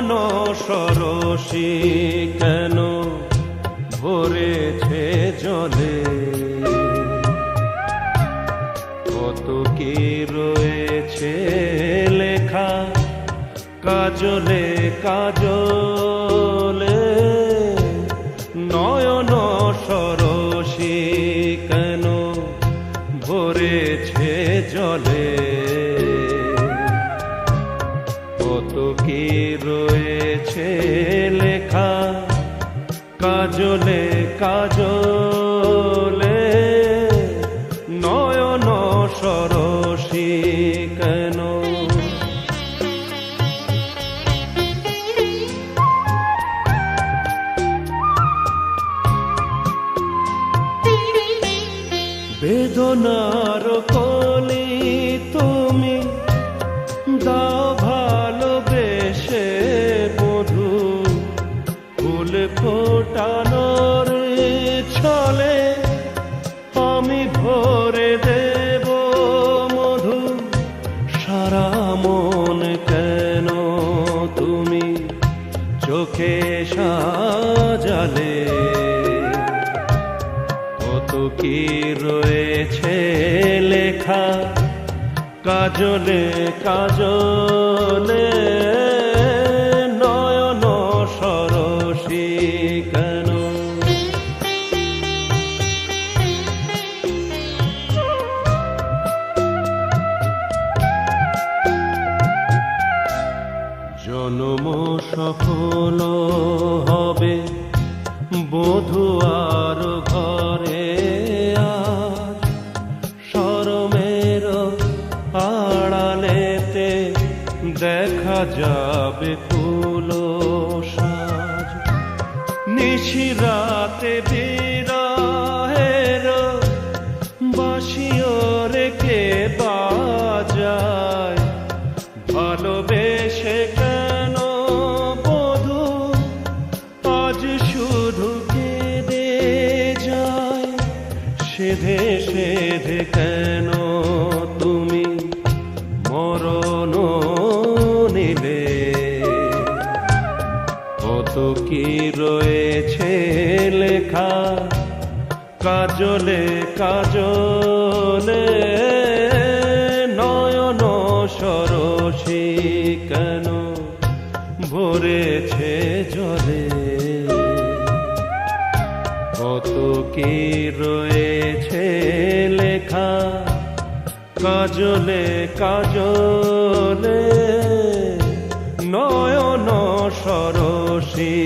নয়ন সরসী কেন ভরেছে জলে, কত কি রয়েছে লেখা কাজলে কাজলে। নয়ন সরসী কেন ভরেছে জলে, কত কি রয়েছে লেখা কাজলে কাজলে। নয়ন সরসী কেন। বেদনার কলি তুমি দাও ভালোবেসে মধু, ফুল ফোটানোর ছলে আমি ভরে দেব মধু। সারা মন কেন তুমি চোখে সাজালে, কত কি রয়েছে লেখা কাজলে কাজলে। নয়ন সরসী কেন। জন্ম সফল হবে বধূয়ার ঘরে, আজ শরমের আড়ালেতে দেখা যাবে ফুল সাজ। নিশিরাতে বিরহের বাঁশিও রেখে বাজায়, ভালোবেসে কেন বধূ আজ শুধু কেঁদে যায়। সেধে সেধে কেন তুমি মরণ নিলে, কত কি রয়েছে লেখা কাজলে কাজলে। নয়ন সরসী কেন ভরেছে জলে, কত কি রয়েছে লেখা কাজলে কাজলে। নয়ন সরসী